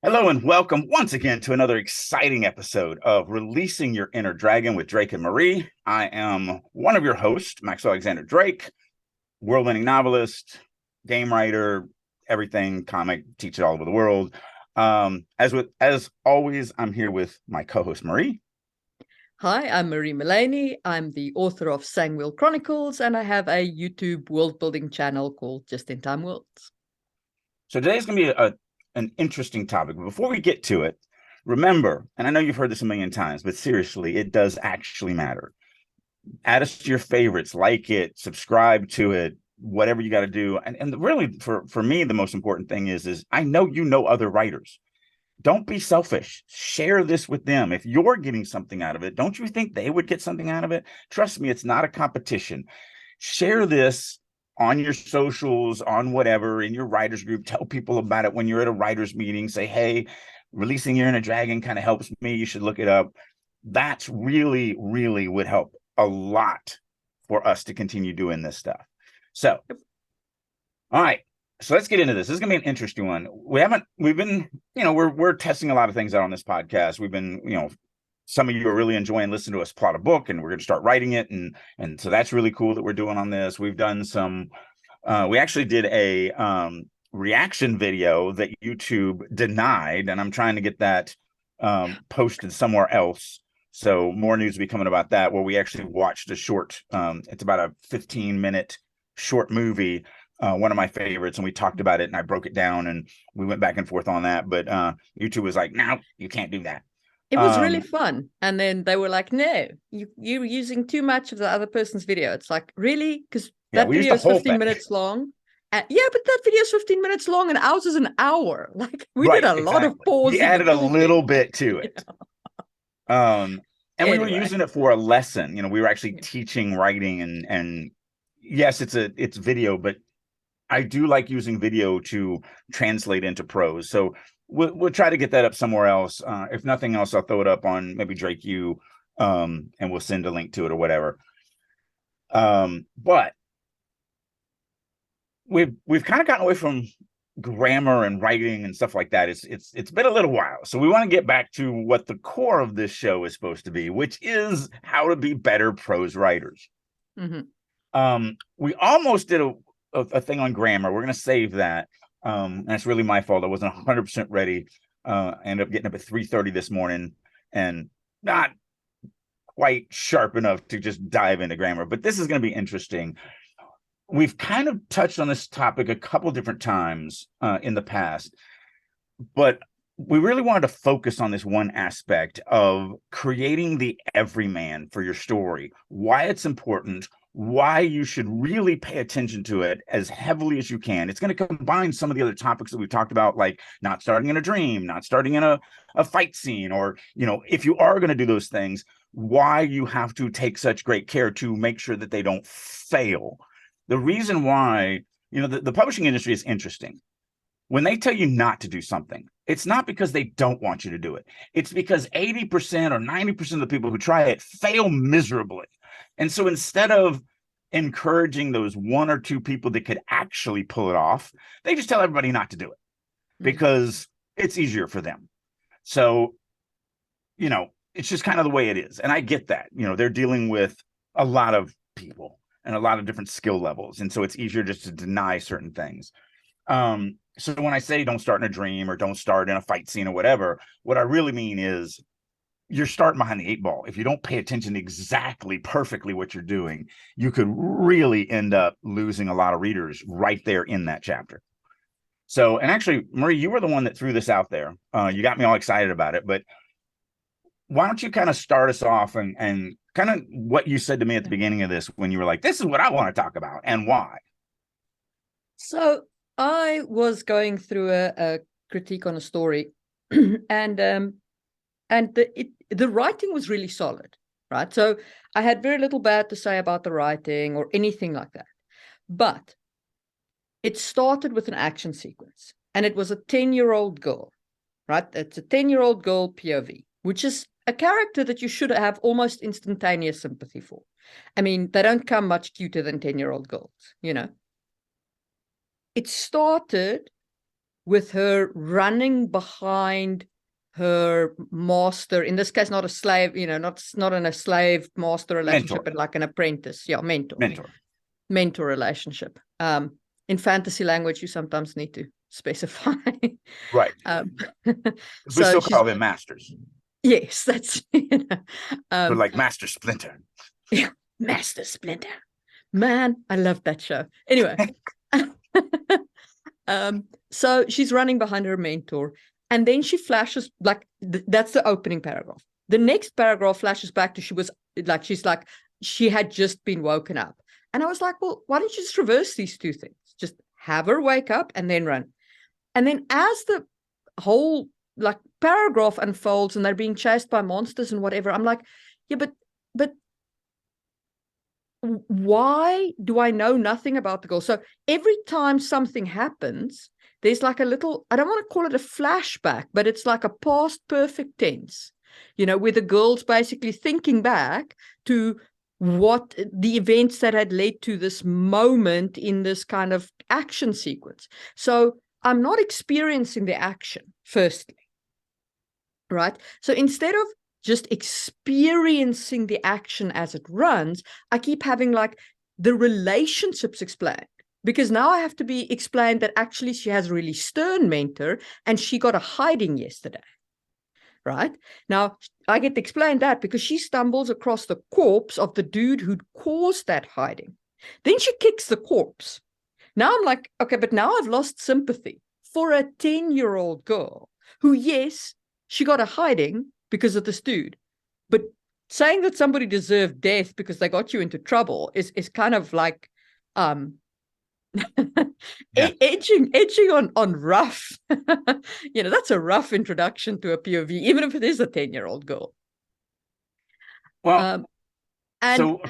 Hello and welcome once again to another exciting episode of Releasing Your Inner Dragon with Drake and Marie. I am one of your hosts, Max Alexander Drake, world-winning novelist, game writer, everything, comic, teach it all over the world. As always, I'm here with my co-host Marie. Hi, I'm Marie Mullaney. I'm the author of Sangwheel Chronicles, and I have a YouTube world-building channel called Just in Time Worlds. So today's going to be an interesting topic. But before we get to it, remember, and I know you've heard this a million times, but seriously, it does actually matter. Add us to your favorites, like it, subscribe to it, whatever you got to do. And really, for me, the most important thing is I know you know other writers. Don't be selfish. Share this with them. If you're getting something out of it, don't you think they would get something out of it? Trust me, it's not a competition. Share this on your socials, on whatever, in your writers group. Tell people about it when you're at a writers meeting. Say, hey, Releasing Your Inner Dragon kind of helps me. You should look it up. That's really, really would help a lot for us to continue doing this stuff. So, all right. So let's get into this. This is going to be an interesting one. We've been, we're testing a lot of things out on this podcast. We've been, some of you are really enjoying listening to us plot a book, and we're going to start writing it. And so that's really cool that we're doing on this. We've done we actually did a reaction video that YouTube denied, and I'm trying to get that posted somewhere else. So more news will be coming about that, where we actually watched a short, it's about a 15-minute short movie, one of my favorites, and we talked about it, and I broke it down, and we went back and forth on that. But YouTube was like, no, you can't do that. It was really fun. And then they were like, no, you're using too much of the other person's video. It's like, really? Because that video is 15 minutes long. Yeah, but that video is 15 minutes long, and ours is an hour. Like, we did a lot of pausing. We added a little bit to it. And anyway, we were using it for a lesson. We were actually teaching writing, and yes, it's video, but I do like using video to translate into prose. So we'll try to get that up somewhere else. If nothing else, I'll throw it up on maybe Drake U, and we'll send a link to it or whatever. But we've kind of gotten away from grammar and writing and stuff like that. It's been a little while. So we want to get back to what the core of this show is supposed to be, which is how to be better prose writers. Mm-hmm. We almost did a thing on grammar. We're going to save that. And it's really my fault. I wasn't 100% ready. I ended up getting up at 3:30 this morning and not quite sharp enough to just dive into grammar. But this is going to be interesting. We've kind of touched on this topic a couple different times in the past, but we really wanted to focus on this one aspect of creating the everyman for your story, why it's important, why you should really pay attention to it as heavily as you can. It's going to combine some of the other topics that we've talked about, like not starting in a dream, not starting in a fight scene, or, if you are going to do those things, why you have to take such great care to make sure that they don't fail. The reason why, the publishing industry is interesting. When they tell you not to do something, it's not because they don't want you to do it. It's because 80% or 90% of the people who try it fail miserably. And so instead of encouraging those one or two people that could actually pull it off, they just tell everybody not to do it because it's easier for them. So, it's just kind of the way it is. And I get that. They're dealing with a lot of people and a lot of different skill levels. And so it's easier just to deny certain things. So when I say don't start in a dream or don't start in a fight scene or whatever, what I really mean is you're starting behind the 8 ball. If you don't pay attention to exactly perfectly what you're doing, you could really end up losing a lot of readers right there in that chapter. So, and actually, Marie, you were the one that threw this out there. You got me all excited about it, but why don't you kind of start us off and kind of what you said to me at the beginning of this when you were like, this is what I want to talk about and why. So I was going through a critique on a story and the writing was really solid, right? So I had very little bad to say about the writing or anything like that. But it started with an action sequence, and it was a 10-year-old girl, right? It's a 10-year-old girl POV, which is a character that you should have almost instantaneous sympathy for. I mean, they don't come much cuter than 10-year-old girls, It started with her running behind her master, in this case, not a slave, not in a slave master relationship, but like an apprentice. Yeah, mentor relationship. In fantasy language, you sometimes need to specify. Right. We So still call them masters. Yes, that's But like Master Splinter. Yeah, Master Splinter. Man, I love that show. Anyway. So she's running behind her mentor, and then she flashes, like, that's the opening paragraph. The next paragraph flashes back to she had just been woken up. And I was like, well, why don't you just reverse these two things? Just have her wake up and then run. And then as the whole like paragraph unfolds and they're being chased by monsters and whatever, I'm like, yeah, but why do I know nothing about the girl? So every time something happens, there's like a little, I don't want to call it a flashback, but it's like a past perfect tense, where the girl's basically thinking back to what the events that had led to this moment in this kind of action sequence. So I'm not experiencing the action, firstly, right? So instead of just experiencing the action as it runs, I keep having like the relationships explained, because now I have to be explained that actually she has a really stern mentor and she got a hiding yesterday. Right? Now, I get to explain that because she stumbles across the corpse of the dude who'd caused that hiding. Then she kicks the corpse. Now I'm like, okay, but now I've lost sympathy for a 10-year-old girl who, yes, she got a hiding because of this dude. But saying that somebody deserved death because they got you into trouble is kind of like edging on rough. That's a rough introduction to a POV, even if it is a 10-year-old girl. Well, and so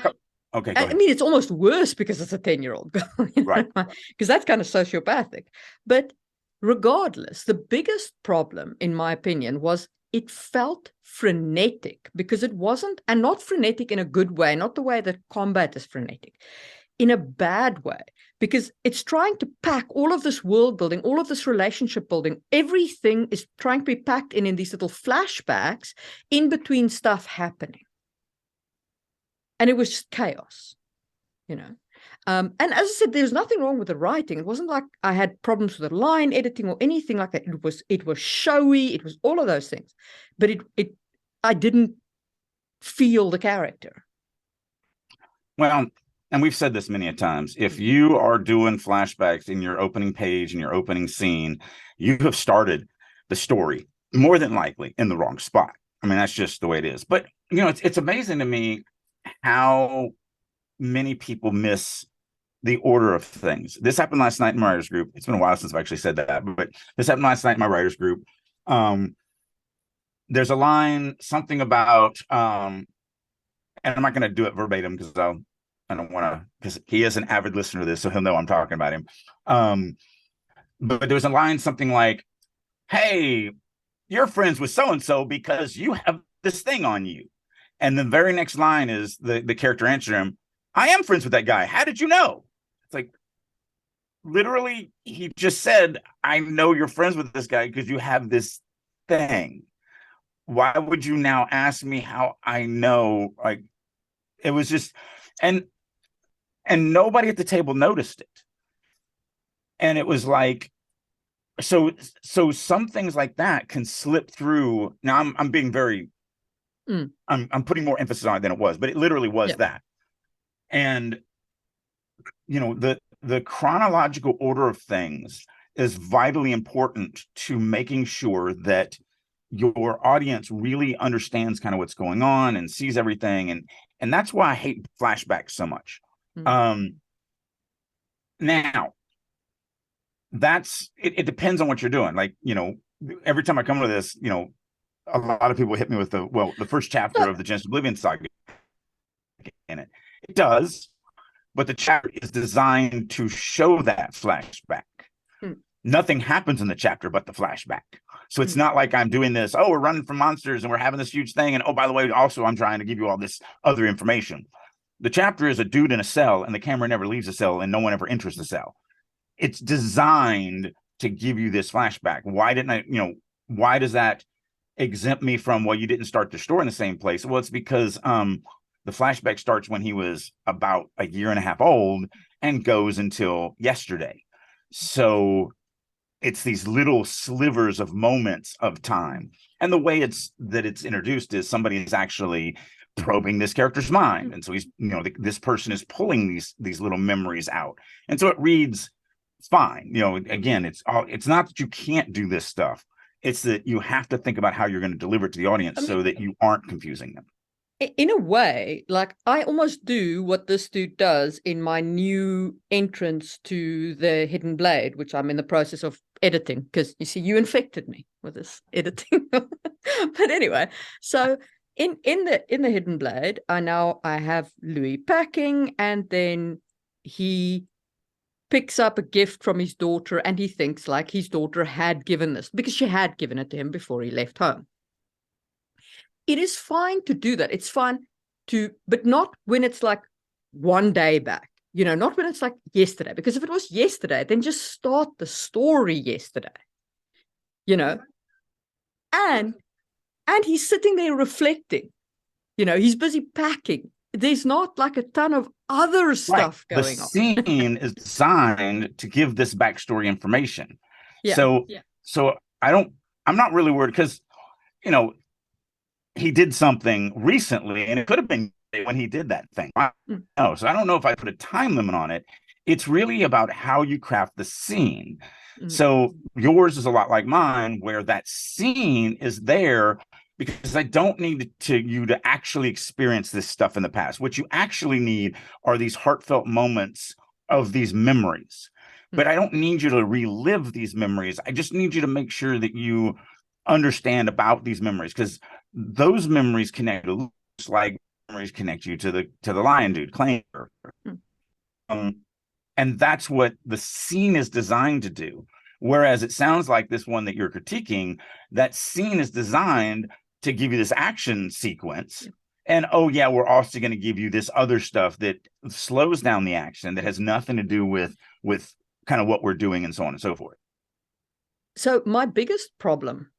okay, go ahead. I mean, it's almost worse because it's a 10-year-old girl, right? Because that's kind of sociopathic. But regardless, the biggest problem, in my opinion, was it felt frenetic, because it wasn't, and not frenetic in a good way, not the way that combat is frenetic, in a bad way, because it's trying to pack all of this world building, all of this relationship building, everything is trying to be packed in these little flashbacks in between stuff happening. And it was just chaos, And as I said, there's nothing wrong with the writing. It wasn't like I had problems with the line editing or anything like that. It was showy. It was all of those things, but I didn't feel the character. Well, and we've said this many a times, if you are doing flashbacks in your opening page and your opening scene, you have started the story more than likely in the wrong spot. I mean, that's just the way it is. But it's amazing to me how many people miss the order of things. This happened last night in my writers group. It's been a while since I've actually said that, but this happened last night in my writers group. There's a line, something about, and I'm not going to do it verbatim because I don't want to, because he is an avid listener to this, so he'll know I'm talking about him. But there's a line, something like, hey, you're friends with so-and-so because you have this thing on you. And the very next line is the character answering him, I am friends with that guy. How did you know? It's like, literally, he just said, I know you're friends with this guy because you have this thing. Why would you now ask me how I know? Like, it was just, and nobody at the table noticed it. And it was like, so some things like that can slip through. Now I'm being very, I'm putting more emphasis on it than it was, but it literally was that. And the chronological order of things is vitally important to making sure that your audience really understands kind of what's going on and sees everything. And that's why I hate flashbacks so much. Now, it depends on what you're doing. Like, every time I come to this, a lot of people hit me with the first chapter of the Genesis Oblivion saga in it. It does, but the chapter is designed to show that flashback. Nothing happens in the chapter but the flashback. So it's not like I'm doing this, we're running from monsters and we're having this huge thing. And by the way, also I'm trying to give you all this other information. The chapter is a dude in a cell and the camera never leaves the cell and no one ever enters the cell. It's designed to give you this flashback? Why didn't I, why does that exempt me from, well, you didn't start the story in the same place? Well, it's because the flashback starts when he was about a year and a half old and goes until yesterday. So it's these little slivers of moments of time. And the way it's introduced is somebody is actually probing this character's mind. And so he's, this person is pulling these little memories out. And so it reads fine. Again, it's not that you can't do this stuff. It's that you have to think about how you're going to deliver it to the audience so that you aren't confusing them. In a way, like I almost do what this dude does in my new entrance to the Hidden Blade, which I'm in the process of editing, because you see, you infected me with this editing. But anyway, so in the Hidden Blade, I have Louis packing, and then he picks up a gift from his daughter, and he thinks like his daughter had given this because she had given it to him before he left home. It is fine to do that. It's fine to, but not when it's like one day back, not when it's like yesterday, because if it was yesterday, then just start the story yesterday, and he's sitting there reflecting, he's busy packing. There's not like a ton of other stuff going on. The scene is designed to give this backstory information. Yeah. So I'm not really worried because, he did something recently, and it could have been when he did that thing. So I don't know if I put a time limit on it. It's really about how you craft the scene. So yours is a lot like mine, where that scene is there because I don't need you to actually experience this stuff in the past. What you actually need are these heartfelt moments of these memories. But I don't need you to relive these memories. I just need you to make sure that you understand about these memories, because those memories connect to, like memories connect you to the lion dude, Clanger. And that's what the scene is designed to do. Whereas it sounds like this one that you're critiquing, that scene is designed to give you this action sequence. And we're also going to give you this other stuff that slows down the action, that has nothing to do with kind of what we're doing and so on and so forth. So my biggest problem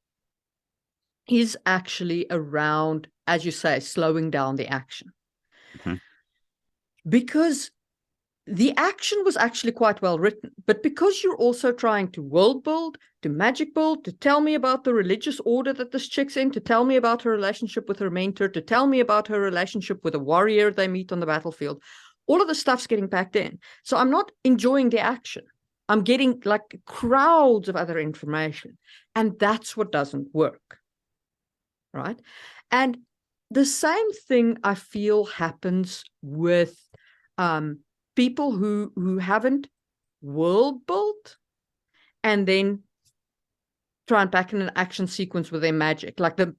is actually around, as you say, slowing down the action. Because the action was actually quite well written, but because you're also trying to world build, to magic build, to tell me about the religious order that this chick's in, to tell me about her relationship with her mentor, to tell me about her relationship with a warrior they meet on the battlefield, all of the stuff's getting packed in. So I'm not enjoying the action. I'm getting like crowds of other information, and that's what doesn't work. Right? And the same thing I feel happens with people who haven't world built and then try and pack in an action sequence with their magic. Like the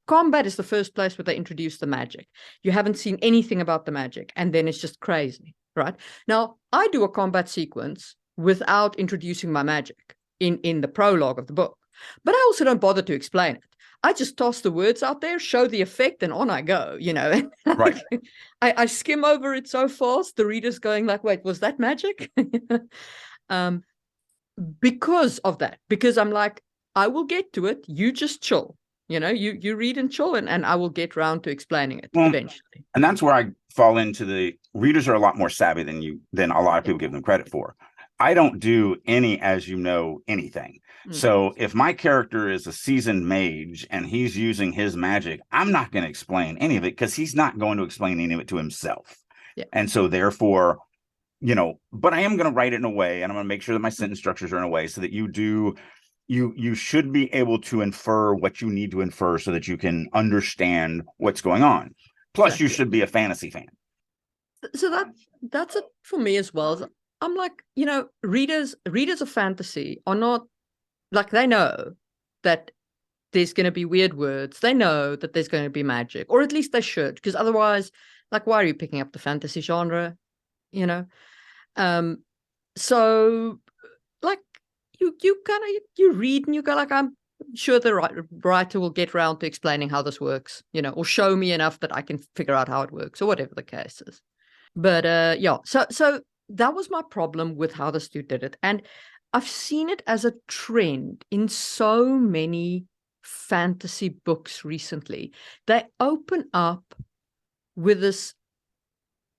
combat is the first place where they introduce the magic. You haven't seen anything about the magic, and then it's just crazy, right? Now, I do a combat sequence without introducing my magic in the prologue of the book, but I also don't bother to explain it. I just toss the words out there, show the effect, and on I go, Right. I skim over it so fast, the reader's going like, wait, was that magic? Because of that, because I'm like, I will get to it. You just chill, you read and chill, and I will get round to explaining it eventually. And that's where I fall into the readers are a lot more savvy than a lot of people give them credit for. I don't do any, as anything. So if my character is a seasoned mage and he's using his magic, I'm not going to explain any of it because he's not going to explain any of it to himself. And so therefore, but I am going to write it in a way, and I'm going to make sure that my sentence structures are in a way so that you should be able to infer what you need to infer so that you can understand what's going on. Plus, you should be a fantasy fan. So that's it for me as well. I'm like, readers of fantasy are not like, they know that there's going to be weird words. They know that there's going to be magic, or at least they should, because otherwise, like, why are you picking up the fantasy genre? So like you read and you go like, I'm sure the writer will get around to explaining how this works, or show me enough that I can figure out how it works, or whatever the case is. But so that was my problem with how the student did it. And I've seen it as a trend in so many fantasy books recently. They open up with this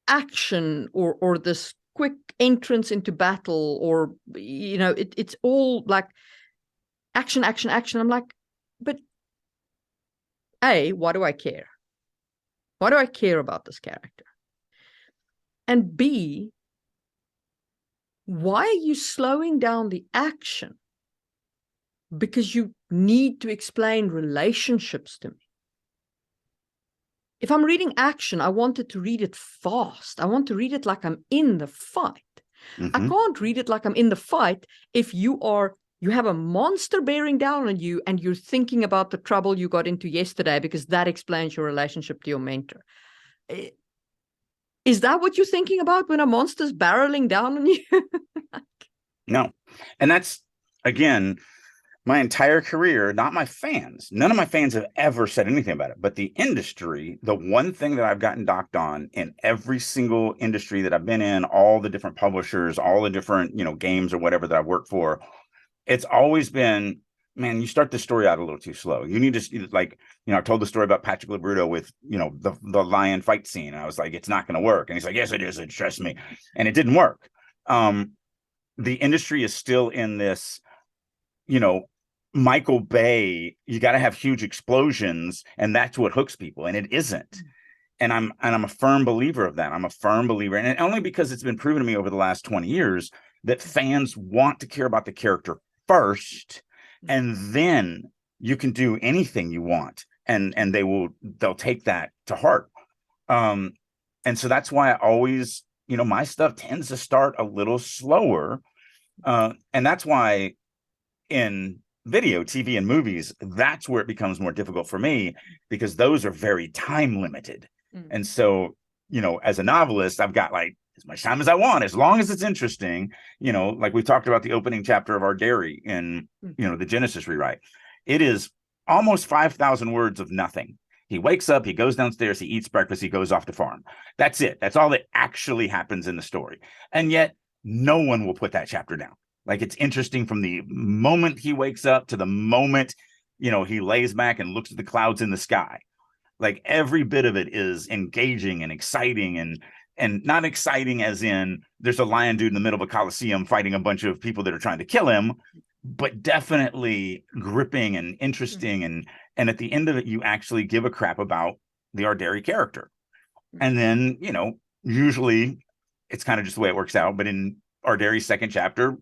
action or this quick entrance into battle, or it's all like action, action, action. I'm like, but A, why do I care? Why do I care about this character? And B, why are you slowing down the action? Because you need to explain relationships to me. If I'm reading action, I wanted to read it fast. I want to read it like I'm in the fight. I can't read it like I'm in the fight if you have a monster bearing down on you and you're thinking about the trouble you got into yesterday, because that explains your relationship to your mentor. Is that what you're thinking about when a monster's barreling down on you? No. And that's, again, my entire career, not my fans. None of my fans have ever said anything about it. But the industry, the one thing that I've gotten docked on in every single industry that I've been in, all the different publishers, all the different, games or whatever that I've worked for, it's always been, man, you start the story out a little too slow. You need to, like, I told the story about Patrick LaBruto with, the lion fight scene. And I was like, it's not going to work. And he's like, yes, it is. It trust me. And it didn't work. The industry is still in this, Michael Bay, you got to have huge explosions, and that's what hooks people, and it isn't. And I'm a firm believer of that. I'm a firm believer, and only because it's been proven to me over the last 20 years that fans want to care about the character first, and then you can do anything you want, and they'll take that to heart. And so that's why I always, my stuff tends to start a little slower, and that's why in video, TV, and movies, that's where it becomes more difficult for me, because those are very time limited. And so, as a novelist, I've got like as much time as I want, as long as it's interesting. Like we talked about the opening chapter of Our Dairy in, the Genesis rewrite. It is almost 5,000 words of nothing. He wakes up, he goes downstairs, he eats breakfast, he goes off to farm. That's it. That's all that actually happens in the story. And yet no one will put that chapter down. Like, it's interesting from the moment he wakes up to the moment, he lays back and looks at the clouds in the sky. Like, every bit of it is engaging and exciting, and not exciting as in there's a lion dude in the middle of a coliseum fighting a bunch of people that are trying to kill him, but definitely gripping and interesting. And at the end of it, you actually give a crap about the Arderi character. And then, usually it's kind of just the way it works out. But in Arderi's second chapter,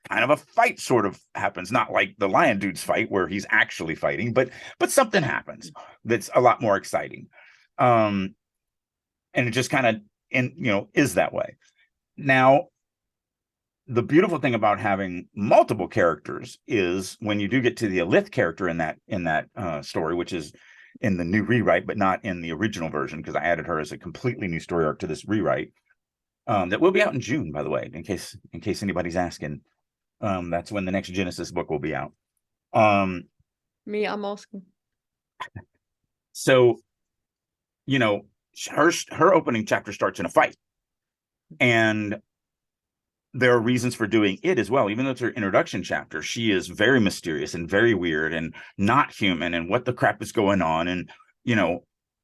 kind of a fight sort of happens, not like the lion dude's fight where he's actually fighting, but something happens that's a lot more exciting. And it just kind of, is that way. Now, the beautiful thing about having multiple characters is when you do get to the Alith character in that story, which is in the new rewrite, but not in the original version, because I added her as a completely new story arc to this rewrite. That will be out in June, by the way, in case anybody's asking. That's when the next Genesis book will be out. I'm asking. So, her opening chapter starts in a fight, and there are reasons for doing it as well. Even though it's her introduction chapter, she is very mysterious and very weird and not human, and what the crap is going on, and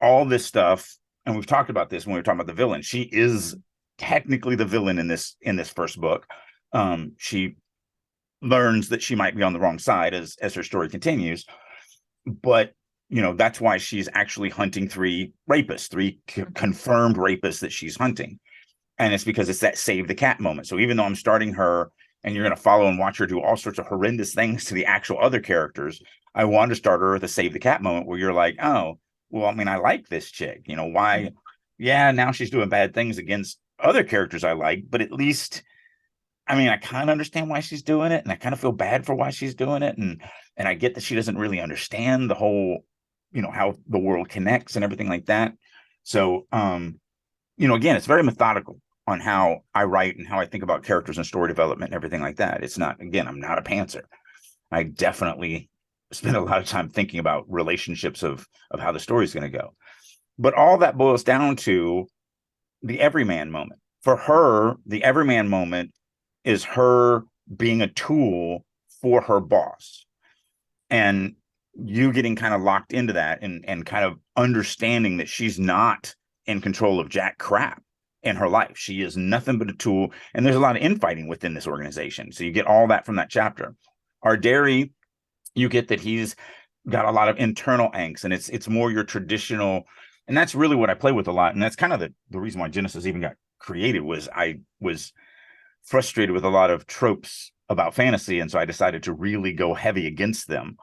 all this stuff. And we've talked about this when we were talking about the villain. She is technically the villain in this first book. She learns that she might be on the wrong side as her story continues, but that's why she's actually hunting three confirmed rapists that she's hunting. And it's because it's that save the cat moment. So even though I'm starting her and you're going to follow and watch her do all sorts of horrendous things to the actual other characters, I want to start her with a save the cat moment where you're like, oh, well, I mean, I like this chick, why? Yeah, now she's doing bad things against other characters I like, but at least, I mean, I kind of understand why she's doing it, and I kind of feel bad for why she's doing it. And I get that she doesn't really understand the whole, how the world connects and everything like that. So, again, it's very methodical on how I write and how I think about characters and story development and everything like that. It's not, again, I'm not a pantser. I definitely spend a lot of time thinking about relationships of how the story is going to go. But all that boils down to the everyman moment. For her, the everyman moment is her being a tool for her boss, and you getting kind of locked into that, and kind of understanding that she's not in control of jack crap in her life. She is nothing but a tool, and there's a lot of infighting within this organization. So you get all that from that chapter. Arderi, you get that he's got a lot of internal angst, and it's more your traditional, and that's really what I play with a lot. And that's kind of the reason why Genesis even got created, was I was frustrated with a lot of tropes about fantasy, and so I decided to really go heavy against them.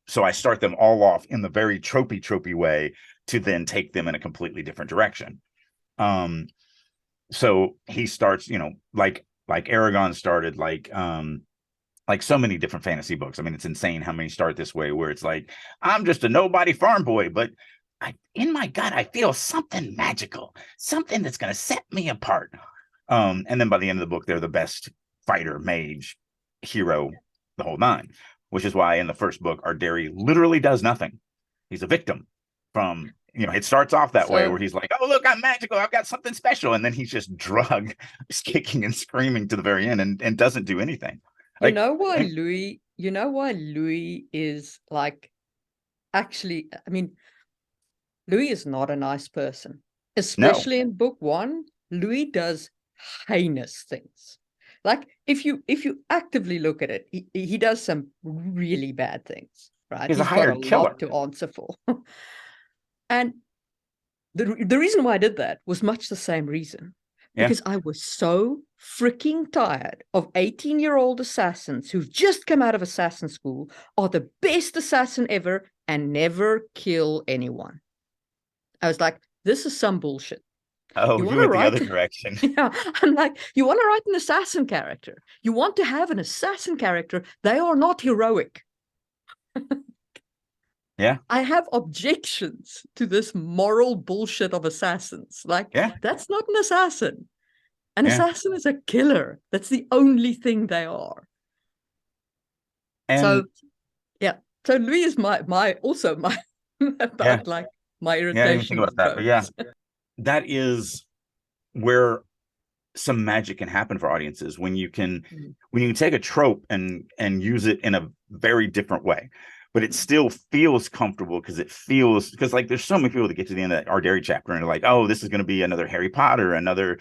So I start them all off in the very tropey way, to then take them in a completely different direction. So he starts, like Aragon started, like so many different fantasy books. I mean, it's insane how many start this way, where it's like, I'm just a nobody farm boy, but in my gut, I feel something magical, something that's going to set me apart. And then by the end of the book, they're the best fighter, mage, hero, the whole nine, which is why in the first book, Arderi literally does nothing. He's a victim from, it starts off that way, where he's like, oh, look, I'm magical, I've got something special. And then he's just drug, just kicking and screaming to the very end, and doesn't do anything. You know why Louis is like, actually, I mean, Louis is not a nice person, especially in book one. Louis does heinous things. Like, if you actively look at it, he does some really bad things, right? He's a hired killer lot to answer for. And the reason why I did that was much the same reason. Because I was so freaking tired of 18-year-old assassins who've just come out of assassin school, are the best assassin ever, and never kill anyone. I was like, this is some bullshit. Oh, you went the other direction. Yeah, I'm like, you want to write an assassin character. You want to have an assassin character. They are not heroic. Yeah. I have objections to this moral bullshit of assassins. Like, that's not an assassin. An assassin is a killer. That's the only thing they are. And so Louis is my about like my irritation. Yeah, I didn't think about that. But that is where some magic can happen for audiences, when you can take a trope and use it in a very different way, but it still feels comfortable, because like there's so many people that get to the end of that Arderi chapter and they're like, oh, this is going to be another Harry Potter, another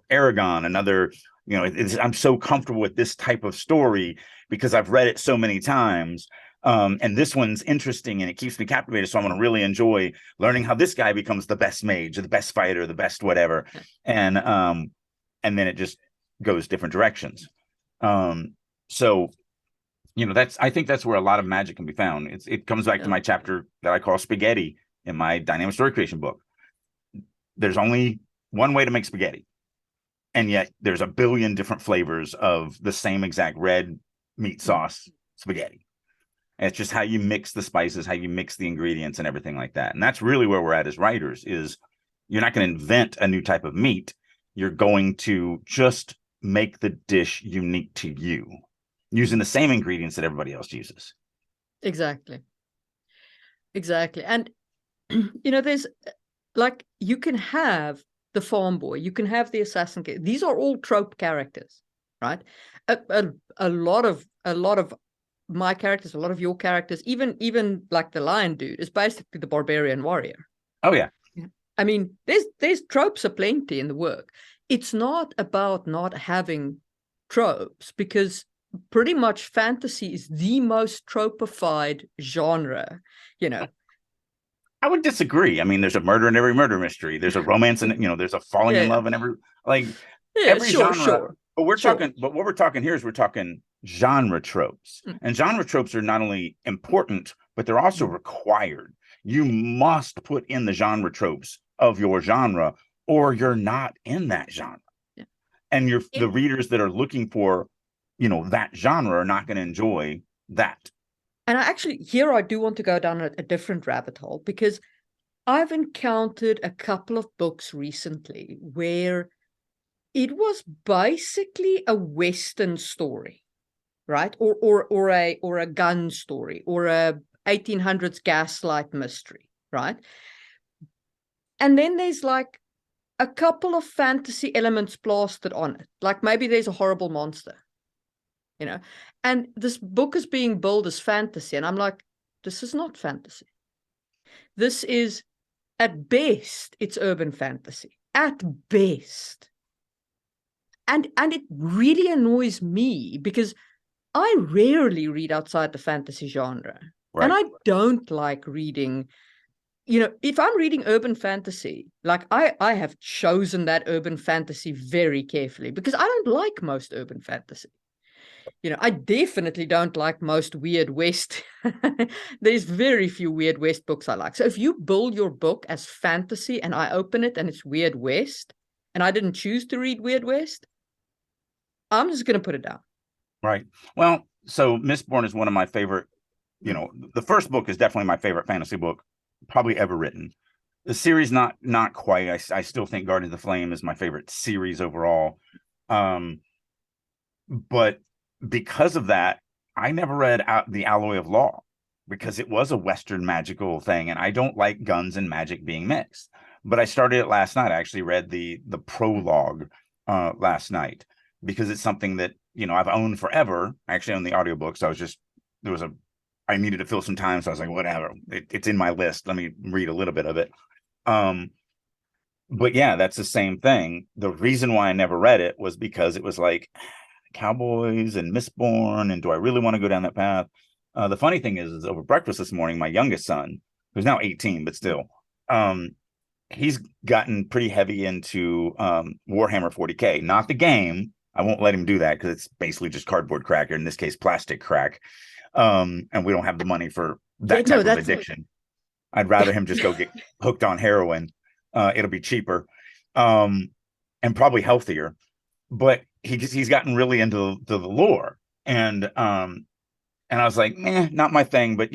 Aragon, another I'm so comfortable with this type of story because I've read it so many times. And this one's interesting and it keeps me captivated, so I'm going to really enjoy learning how this guy becomes the best mage or the best fighter, the best whatever. And then it just goes different directions. So I think that's where a lot of magic can be found. It comes back to my chapter that I call spaghetti in my dynamic story creation book. There's only one way to make spaghetti, and yet there's a billion different flavors of the same exact red meat sauce spaghetti. And it's just how you mix the spices, how you mix the ingredients and everything like that. And that's really where we're at as writers, is you're not going to invent a new type of meat. You're going to just make the dish unique to you, using the same ingredients that everybody else uses. Exactly. And there's like, you can have the farm boy, you can have the assassin. These are all trope characters, right? A lot of my characters, a lot of your characters, even like the lion dude, is basically the barbarian warrior. Oh yeah. I mean, there's tropes aplenty in the work. It's not about not having tropes, because pretty much fantasy is the most tropified genre, I would disagree. I mean, there's a murder in every murder mystery. There's a romance in, there's a falling in love in every, every genre. Sure. But what we're talking here is we're talking genre tropes. And genre tropes are not only important, but they're also required. You must put in the genre tropes of your genre, or you're not in that genre. Yeah. And the readers that are looking for, that genre are not going to enjoy that. And I do want to go down a different rabbit hole, because I've encountered a couple of books recently where it was basically a Western story, right? Or a gun story, or a 1800s gaslight mystery, right? And then there's like a couple of fantasy elements plastered on it. Like maybe there's a horrible monster. you know. And this book is being billed as fantasy, and I'm like, this is not fantasy. This is, at best, it's urban fantasy. At best. And it really annoys me because I rarely read outside the fantasy genre. Right. And I don't like reading, if I'm reading urban fantasy, like I have chosen that urban fantasy very carefully because I don't like most urban fantasy. I definitely don't like most Weird West. There's very few Weird West books I like. So if you build your book as fantasy and I open it and it's Weird West and I didn't choose to read Weird West, I'm just going to put it down. Right. Well, so Mistborn is one of my favorite, the first book is definitely my favorite fantasy book probably ever written. The series, not quite. I still think Guardians of the Flame is my favorite series overall. But because of that, I never read The Alloy of Law because it was a Western magical thing, and I don't like guns and magic being mixed. But I started it last night. I actually read the prologue last night because it's something that I've owned forever. I actually own the audiobook, so I needed to fill some time, so I was like, whatever, it's in my list. Let me read a little bit of it. But yeah, that's the same thing. The reason why I never read it was because it was like cowboys and Mistborn, and do I really want to go down that path? The funny thing is over breakfast this morning, my youngest son, who's now 18, but still, he's gotten pretty heavy into Warhammer 40K, not the game. I won't let him do that because it's basically just cardboard crack, or in this case, plastic crack. And we don't have the money for that type of addiction. I'd rather him just go get hooked on heroin. It'll be cheaper and probably healthier. But he's gotten really into the lore. And I was like, not my thing. But,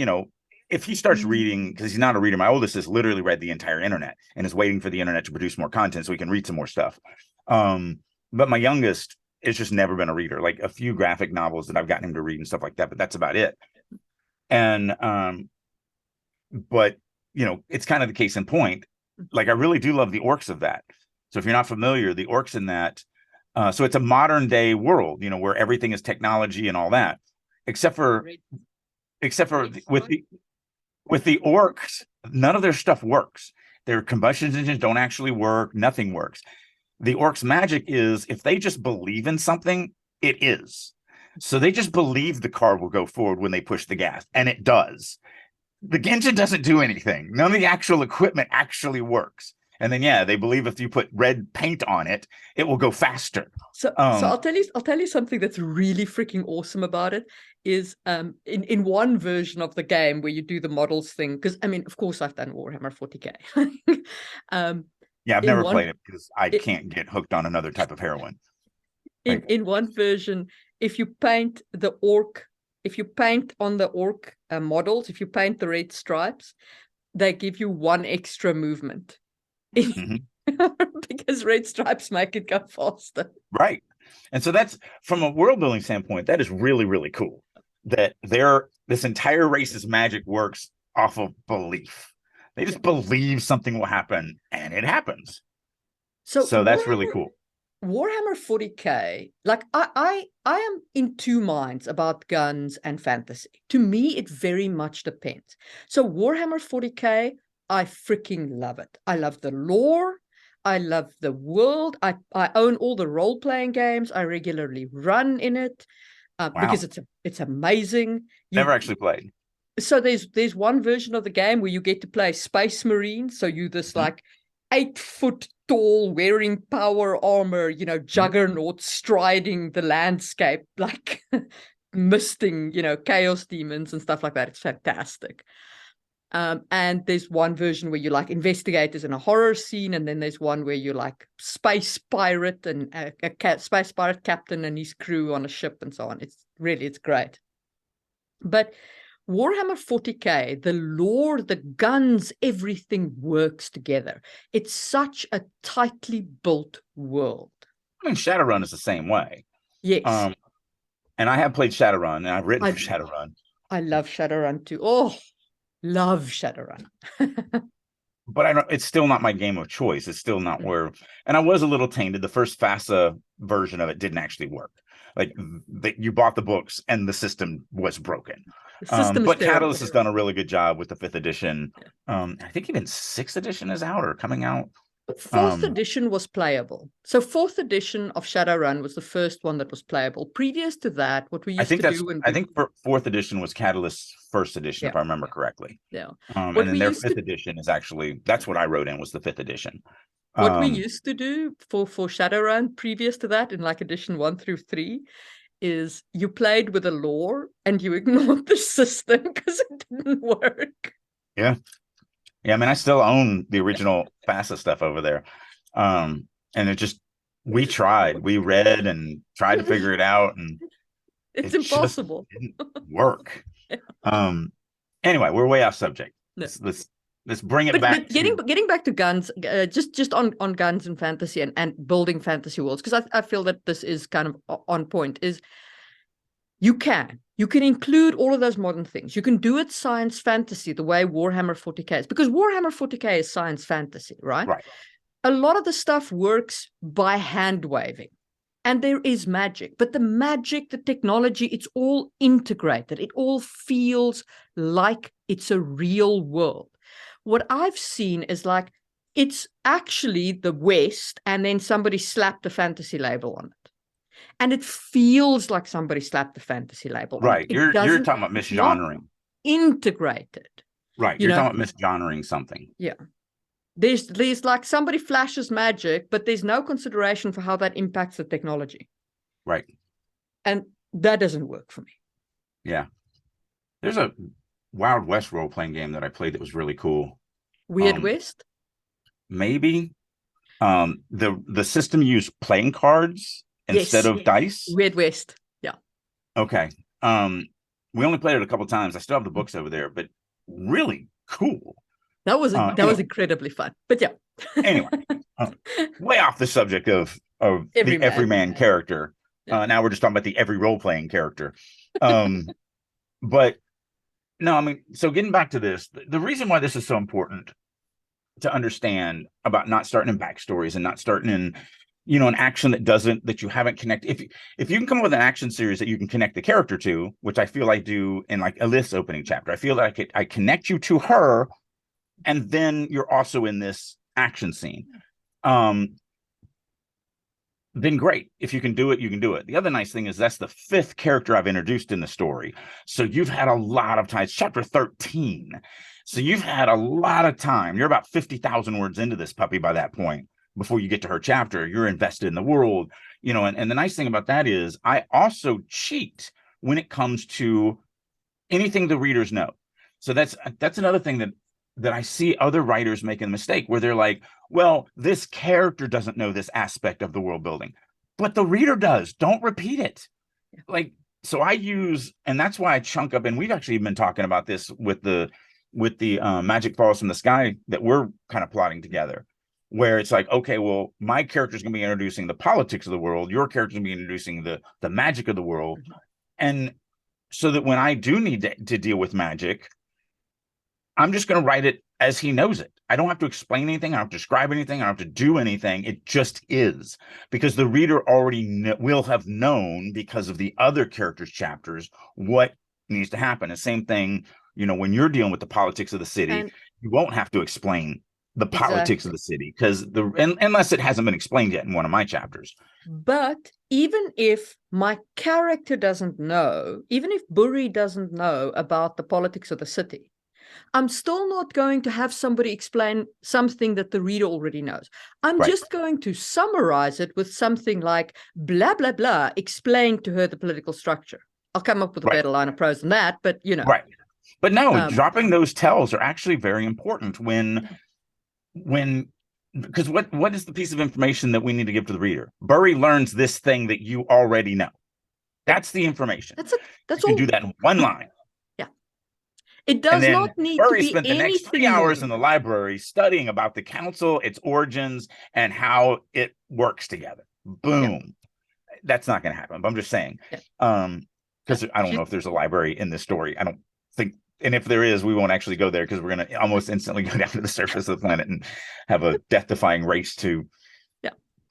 if he starts reading, because he's not a reader, my oldest has literally read the entire internet and is waiting for the internet to produce more content so he can read some more stuff. But my youngest has just never been a reader, like a few graphic novels that I've gotten him to read and stuff like that, but that's about it. And, but, it's kind of the case in point. Like, I really do love the orcs of that. So if you're not familiar, the orcs in that, so it's a modern day world, where everything is technology and all that, except for with the orcs, none of their stuff works. Their combustion engines don't actually work. Nothing works. The orcs' magic is if they just believe in something, it is. So they just believe the car will go forward when they push the gas, and it does. The engine doesn't do anything. None of the actual equipment actually works. And then, they believe if you put red paint on it, it will go faster. So I'll tell you something that's really freaking awesome about it is in one version of the game where you do the models thing, because of course I've done Warhammer 40K. Yeah, I've never played it because I can't get hooked on another type of heroin. In one version, if you paint on the orc models, if you paint the red stripes, they give you one extra movement. Because red stripes make it go faster. Right. And so that's, from a world building standpoint, that is really, really cool. That this entire race's magic works off of belief. They just believe something will happen, and it happens. So that's really cool. Warhammer 40K, like I am in two minds about guns and fantasy. To me, it very much depends. So Warhammer 40K, I freaking love it. I love the lore. I love the world. I own all the role-playing games. I regularly run in it because it's amazing. Never actually played. So there's one version of the game where you get to play Space Marine. So you this like 8-foot tall, wearing power armor, juggernaut striding the landscape, like misting, chaos demons and stuff like that. It's fantastic. And there's one version where you like investigators in a horror scene, and then there's one where you're like space pirate and a space pirate captain and his crew on a ship and so on. It's great. But Warhammer 40K, the lore, the guns, everything works together. It's such a tightly built world. Shadowrun is the same way. Yes. And I have played Shadowrun, and I've written for Shadowrun. I love Shadowrun too. Oh, love Shadowrun. But it's still not my game of choice. It's still not where, and I was a little tainted. The first FASA version of it didn't actually work. like that you bought the books and the system was broken. The system is But terrible. Catalyst has done a really good job with the 5th edition. I think even 6th edition is out or coming out. Fourth edition was playable. So 4th edition of Shadowrun was the first one that was playable. Previous to that, what we used to do when I think 4th edition was Catalyst's 1st edition, if I remember correctly. Yeah. And then their 5th edition is actually, that's what I wrote in, was the 5th edition. What we used to do for Shadowrun previous to that, in like edition 1 through 3, is you played with a lore and you ignored the system because it didn't work. Yeah. Yeah, I mean, I still own the original FASA stuff over there. And it just, we read and tried to figure it out, and it's impossible. Just didn't work. Anyway, we're way off subject. No. Let's bring it back. But getting back to guns, just on guns and fantasy and building fantasy worlds, because I feel that this is kind of on point, is you can include all of those modern things. You can do it science fantasy the way Warhammer 40K is, because Warhammer 40K is science fantasy, right? Right. A lot of the stuff works by hand waving, and there is magic, but the magic, the technology, it's all integrated. It all feels like it's a real world. What I've seen is like, it's actually the West, and then somebody slapped a fantasy label on it. And it feels like somebody slapped the fantasy label. Right. You're talking about misgenrering. Integrated. Right. You're talking about misgenrering something. Yeah. There's like somebody flashes magic, but there's no consideration for how that impacts the technology. Right. And that doesn't work for me. Yeah. There's a Wild West role-playing game that I played that was really cool. Weird West? Maybe. The system used playing cards instead of dice. Weird West. Yeah. Okay. We only played it a couple times. I still have the books over there, but really cool. That was incredibly fun. But yeah. Anyway, way off the subject of the everyman character. Yeah. Now we're just talking about the every role-playing character. But no, I mean, so getting back to this, the reason why this is so important to understand about not starting in backstories and not starting in, an action that you haven't connected. If you can come up with an action series that you can connect the character to, which I feel I do in like Elith's opening chapter, I feel like I connect you to her, and then you're also in this action scene. Then great. If you can do it, you can do it. The other nice thing is that's the 5th character I've introduced in the story. So you've had a lot of time. It's chapter 13. So you've had a lot of time. You're about 50,000 words into this puppy by that point. Before you get to her chapter, you're invested in the world, and the nice thing about that is I also cheat when it comes to anything the readers know. So that's another thing that I see other writers making a mistake, where they're like, well, this character doesn't know this aspect of the world building, but the reader does. Don't repeat it. Like, so I use, and that's why I chunk up, and we've actually been talking about this with the Magic Falls from the Sky that we're kind of plotting together, where it's like, okay, well, my character is going to be introducing the politics of the world. Your character is going to be introducing the magic of the world. And so that when I do need to deal with magic, I'm just going to write it as he knows it. I don't have to explain anything. I don't have to describe anything. I don't have to do anything. It just is, because the reader already will have known, because of the other characters' chapters, what needs to happen. The same thing, when you're dealing with the politics of the city, you won't have to explain the politics of the city, because unless it hasn't been explained yet in one of my chapters. But even if my character doesn't know, even if Buri doesn't know about the politics of the city, I'm still not going to have somebody explain something that the reader already knows. I'm just going to summarize it with something like blah, blah, blah, explain to her the political structure. I'll come up with a better line of prose than that, but Right. But no, dropping those tells are actually very important because what is the piece of information that we need to give to the reader? Burry learns this thing that you already know. That's the information. That's you can do that in one line. Yeah. It does not need Burry to be spent the next 3 hours in the library studying about the council, its origins, and how it works together. Boom. Yeah. That's not going to happen, but I'm just saying. Yeah. Because I don't know if there's a library in this story. I don't think, and if there is, we won't actually go there, because we're going to almost instantly go down to the surface of the planet and have a death-defying race to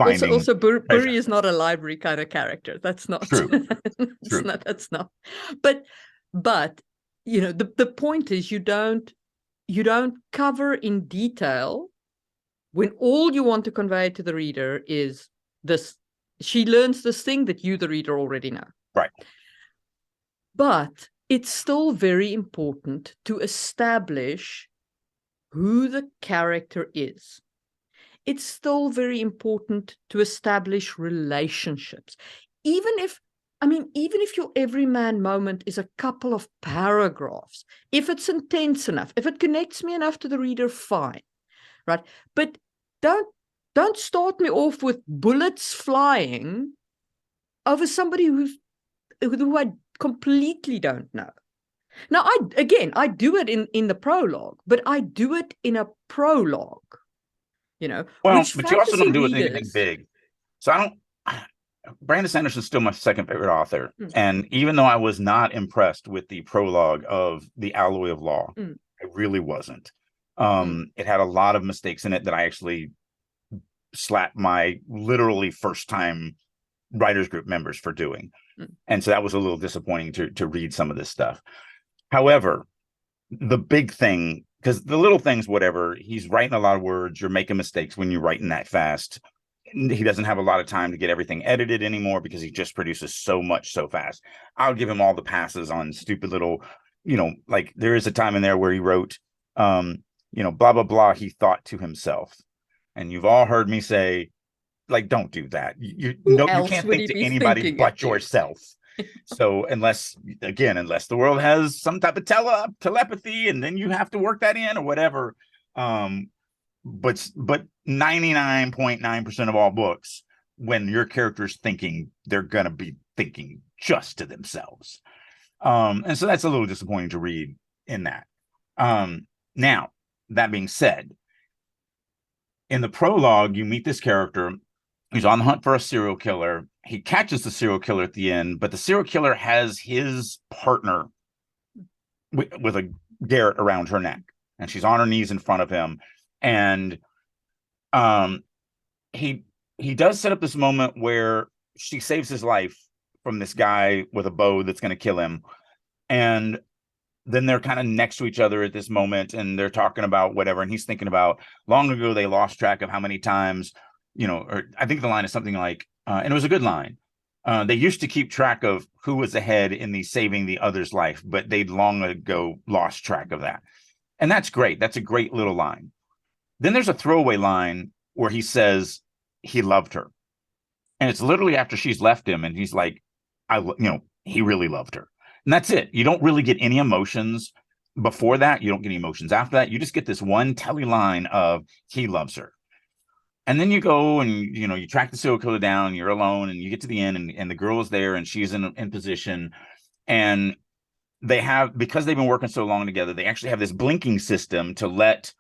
finding treasure. Burry is not a library kind of character. That's not True. true. That's not. But the point is you don't cover in detail when all you want to convey to the reader is this. She learns this thing that you, the reader, already know. Right. But it's still very important to establish who the character is. It's still very important to establish relationships. Even if your everyman moment is a couple of paragraphs, if it's intense enough, if it connects me enough to the reader, fine, right? But don't start me off with bullets flying over somebody who I completely don't know. Now, I do it in the prologue, but I do it in a prologue. Well, but you also don't do it in anything big. So I don't. Brandon Sanderson's still my second favorite author, and even though I was not impressed with the prologue of The Alloy of Law, I really wasn't. It had a lot of mistakes in it that I actually slapped my literally first time writers group members for doing, and so that was a little disappointing to read some of this stuff. However, the big thing, because the little things, whatever, he's writing a lot of words, you're making mistakes when you're writing that fast. He doesn't have a lot of time to get everything edited anymore because he just produces so much so fast. I'll give him all the passes on stupid little, like there is a time in there where he wrote, blah, blah, blah, he thought to himself. And you've all heard me say, like, don't do that. You can't think to anybody but yourself. So unless the world has some type of telepathy, and then you have to work that in or whatever. But 99.9% of all books, when your character's thinking, they're going to be thinking just to themselves. And so that's a little disappointing to read in that. Now, that being said, in the prologue, you meet this character. He's on the hunt for a serial killer. He catches the serial killer at the end, but the serial killer has his partner with a garrote around her neck, and she's on her knees in front of him. And he does set up this moment where she saves his life from this guy with a bow that's going to kill him. And then they're kind of next to each other at this moment, and they're talking about whatever. And he's thinking about long ago, they lost track of how many times, or I think the line is something like, and it was a good line. They used to keep track of who was ahead in the saving the other's life, but they'd long ago lost track of that. And that's great. That's a great little line. Then there's a throwaway line where he says he loved her. And it's literally after she's left him, and he's like, he really loved her. And that's it. You don't really get any emotions before that. You don't get any emotions after that. You just get this one telly line of he loves her. And then you go and, you track the serial killer down, and you're alone, and you get to the end, and the girl is there, and she's in position. And because they've been working so long together, they actually have this blinking system to let,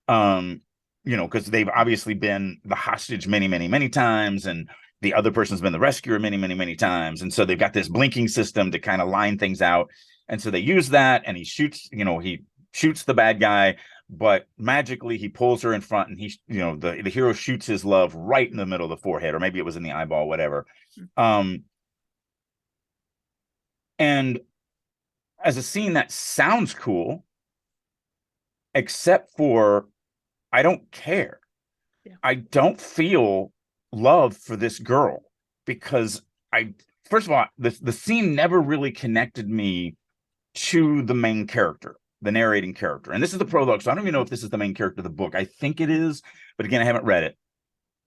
because they've obviously been the hostage many, many, many times, and the other person's been the rescuer many, many, many times. And so they've got this blinking system to kind of line things out. And so they use that, and he shoots the bad guy, but magically he pulls her in front, and the hero shoots his love right in the middle of the forehead, or maybe it was in the eyeball, whatever. And as a scene that sounds cool, except for I don't care. Yeah. I don't feel love for this girl, because first of all, the scene never really connected me to the main character, the narrating character. And this is the prologue, so I don't even know if this is the main character of the book. I think it is, but again, I haven't read it.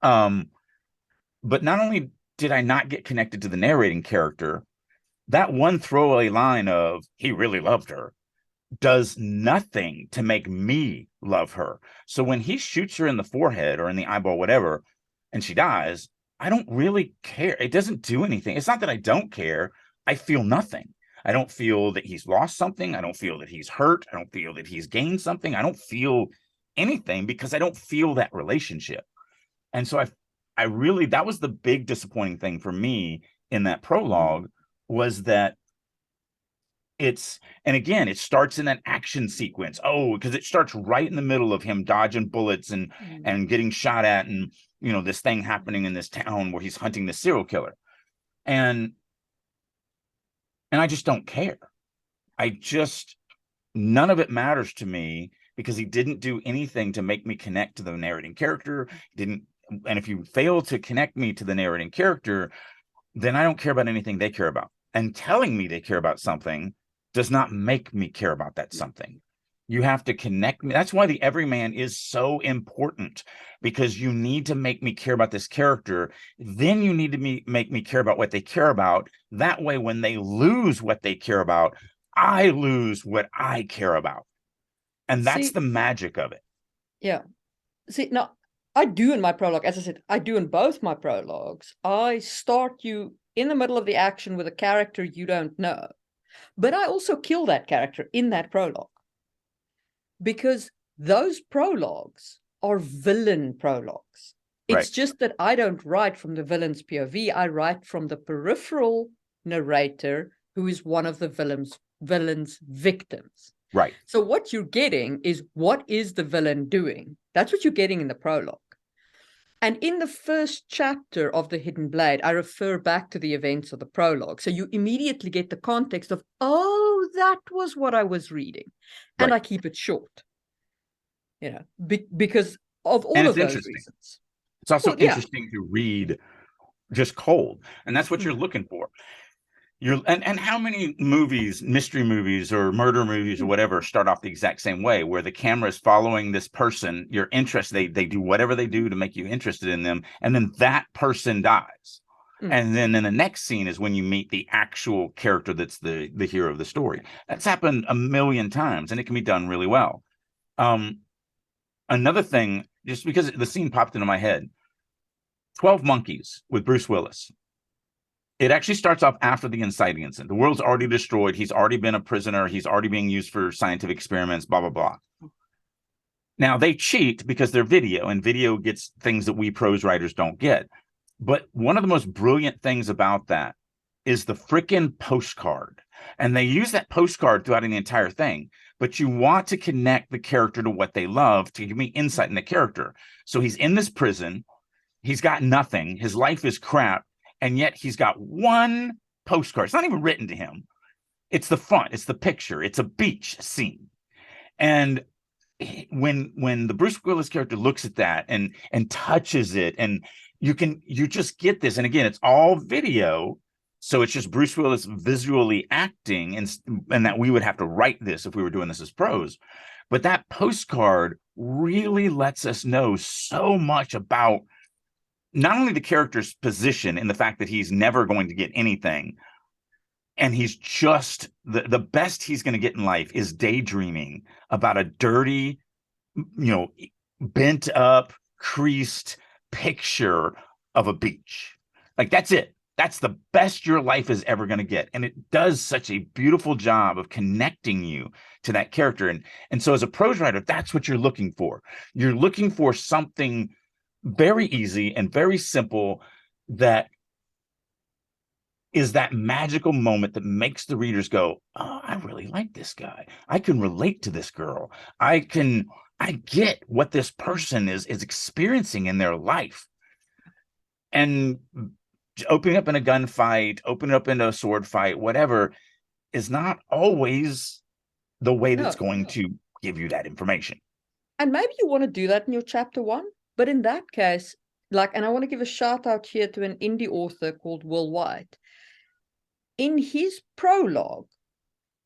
But not only did I not get connected to the narrating character, that one throwaway line of he really loved her does nothing to make me love her. So when he shoots her in the forehead or in the eyeball, whatever, and she dies, I don't really care. It doesn't do anything. It's not that I don't care. I feel nothing. I don't feel that he's lost something. I don't feel that he's hurt. I don't feel that he's gained something. I don't feel anything, because I don't feel that relationship. And so I really, that was the big disappointing thing for me in that prologue, was that And again, it starts in an action sequence. Oh, because it starts right in the middle of him dodging bullets and getting shot at, and this thing happening in this town where he's hunting the serial killer. And I just don't care. None of it matters to me, because he didn't do anything to make me connect to the narrating character. Didn't And if you fail to connect me to the narrating character, then I don't care about anything they care about. And telling me they care about something does not make me care about that something. You have to connect me. That's why the everyman is so important, because you need to make me care about this character. Then you need to make me care about what they care about. That way, when they lose what they care about, I lose what I care about. And that's the magic of it. Yeah. See, now, I do in my prologue, as I said, I do in both my prologues. I start you in the middle of the action with a character you don't know. But I also kill that character in that prologue, because those prologues are villain prologues. It's just that I don't write from the villain's POV. I write from the peripheral narrator, who is one of the villain's victims. Right. So what you're getting is, what is the villain doing? That's what you're getting in the prologue. And in the first chapter of The Hidden Blade, I refer back to the events of the prologue. So you immediately get the context of, oh, that was what I was reading. And I keep it short, because of all of those reasons. It's also interesting to read just cold. And that's what you're looking for. And how many movies, mystery movies or murder movies or whatever, start off the exact same way, where the camera is following this person, you're interested, they do whatever they do to make you interested in them, and then that person dies. And then in the next scene is when you meet the actual character that's the hero of the story. That's happened a million times, and it can be done really well. Another thing, just because the scene popped into my head, 12 Monkeys with Bruce Willis. It actually starts off after the inciting incident. The world's already destroyed. He's already been a prisoner. He's already being used for scientific experiments, blah, blah, blah. Now, they cheat because they're video, and video gets things that we prose writers don't get. But one of the most brilliant things about that is the freaking postcard. And they use that postcard throughout the entire thing. But you want to connect the character to what they love to give me insight in the character. So he's in this prison. He's got nothing. His life is crap. And yet he's got one postcard. It's not even written to him. It's the front. It's the picture. It's a beach scene. And when the Bruce Willis character looks at that and touches it, and you just get this. And again, it's all video. So it's just Bruce Willis visually acting, and that we would have to write this if we were doing this as prose. But that postcard really lets us know so much about not only the character's position in the fact that he's never going to get anything, and he's just the best he's going to get in life is daydreaming about a dirty, bent up, creased picture of a beach. Like, that's it. That's the best your life is ever going to get. And it does such a beautiful job of connecting you to that character. And so as a prose writer, that's what you're looking for. You're looking for something very easy and very simple that is that magical moment that makes the readers go, oh, I really like this guy. I can relate to this girl. I get what this person is experiencing in their life. And opening up in a gunfight, opening up in a sword fight, whatever, is not always the way that's going to give you that information. And maybe you want to do that in your chapter 1. But in that case, and I want to give a shout out here to an indie author called Will White. In his prologue,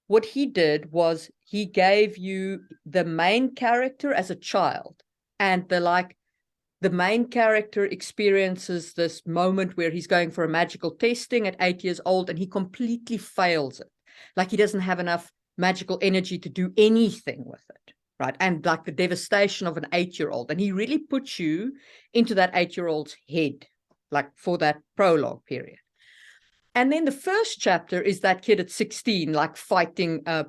what he did was he gave you the main character as a child, and the main character experiences this moment where he's going for a magical testing at 8 years old, and he completely fails it. Like, he doesn't have enough magical energy to do anything with it. Right. And like the devastation of an 8-year-old. And he really puts you into that 8-year-old's head, like for that prologue period. And then the first chapter is that kid at 16, like fighting a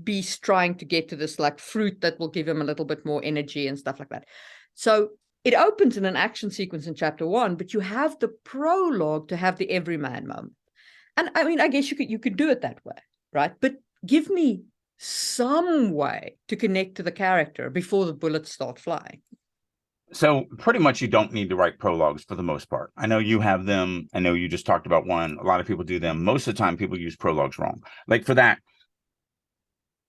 beast, trying to get to this like fruit that will give him a little bit more energy and stuff like that. So it opens in an action sequence in chapter 1, but you have the prologue to have the everyman moment. And I mean, I guess you could do it that way. Right. But give me some way to connect to the character before the bullets start flying. So pretty much you don't need to write prologues for the most part. I know you have them. I know you just talked about one. A lot of people do them. Most of the time people use prologues wrong. Like for that,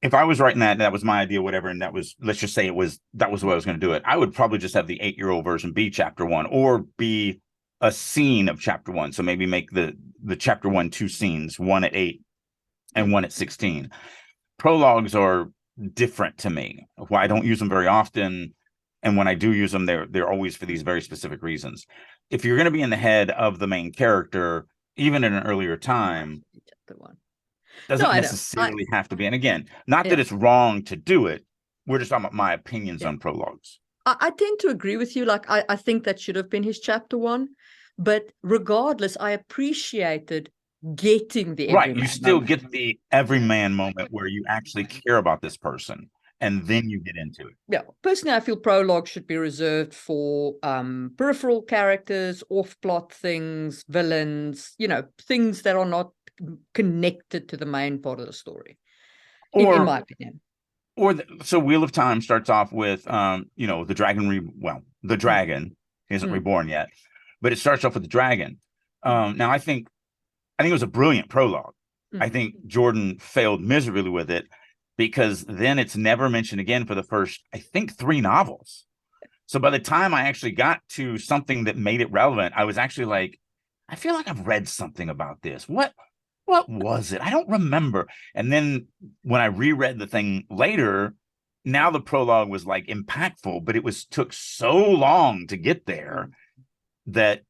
if I was writing that, that was my idea, whatever, and that was, let's just say that was the way I was going to do it, I would probably just have the 8-year-old version be chapter 1 or be a scene of chapter 1. So maybe make the chapter 1 2 scenes, one at 8 and one at 16. Prologues are different to me. Why I don't use them very often. And when I do use them, they're always for these very specific reasons. If you're going to be in the head of the main character, even in an earlier time, Chapter 1. doesn't necessarily have to be. And again, not Yeah. that it's wrong to do it. We're just talking about my opinions on prologues. I tend to agree with you. Like, I think that should have been his chapter 1. But regardless, I appreciated getting the Right. You everyman still moment. get the everyman moment where you actually care about this person. And then you get into it. Yeah. Personally, I feel prologue should be reserved for peripheral characters, off-plot things, villains, things that are not connected to the main part of the story, in my opinion. So Wheel of Time starts off with the dragon the dragon isn't reborn yet, but it starts off with the dragon. Now I think it was a brilliant prologue. I think Jordan failed miserably with it because then it's never mentioned again for the first, I think, 3 novels. So by the time I actually got to something that made it relevant, I was actually like, I feel like I've read something about this. What was it? I don't remember. And then when I reread the thing later, now the prologue was like impactful, but it took so long to get there that,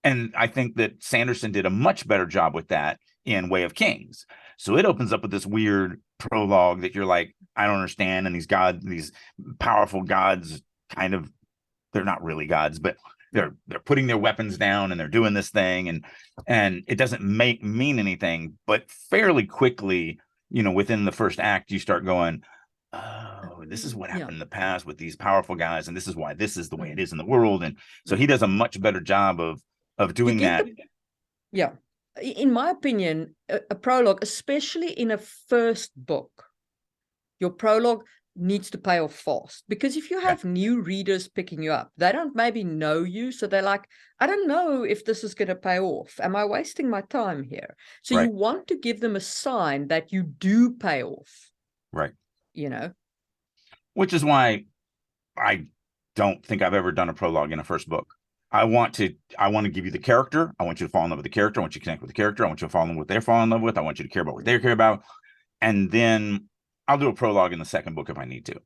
and I think that Sanderson did a much better job with that in Way of Kings. So it opens up with this weird prologue that you're like, I don't understand. And these powerful gods kind of, they're not really gods, but they're putting their weapons down and they're doing this thing, and it doesn't mean anything. But fairly quickly, within the first act, you start going, oh, this is what happened in the past with these powerful guys, and this is why this is the way it is in the world. And so he does a much better job of doing that. In my opinion, a prologue, especially in a first book, your prologue needs to pay off fast, because if you have new readers picking you up, they don't maybe know you, so they're like, I don't know if this is going to pay off. Am I wasting my time here? So you want to give them a sign that you do pay off, right? Which is why I don't think I've ever done a prologue in a first book. I want to give you the character. I want you to fall in love with the character. I want you to connect with the character. I want you to fall in love with what they're falling in love with. I want you to care about what they care about. And then I'll do a prologue in the second book if I need to,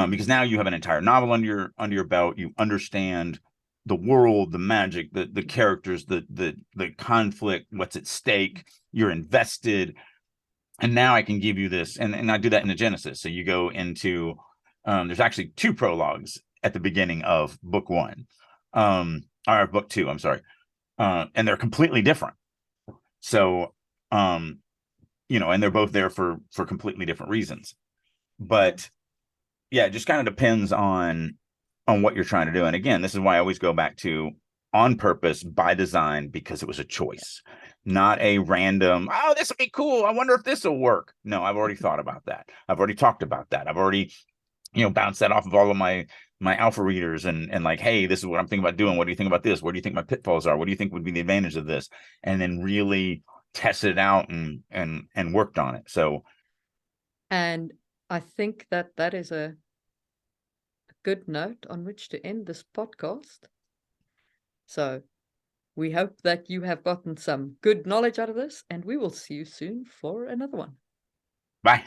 because now you have an entire novel under your belt. You understand the world, the magic, the characters, the conflict, what's at stake. You're invested, and now I can give you this. And I do that in the Genesis. So you go into there's actually 2 prologues at the beginning of book 1, or book 2. I'm sorry, and they're completely different. So and they're both there for completely different reasons. But yeah, it just kind of depends on what you're trying to do. And again, this is why I always go back to on purpose, by design, because it was a choice, not a random, oh, this will be cool, I wonder if this will work. No, I've already thought about that. I've already talked about that. I've already, bounced that off of all of my alpha readers and like, hey, this is what I'm thinking about doing. What do you think about this? Where do you think my pitfalls are? What do you think would be the advantage of this? And then really tested it out and worked on it. So, and I think that is a good note on which to end this podcast. So we hope that you have gotten some good knowledge out of this, and we will see you soon for another one. Bye.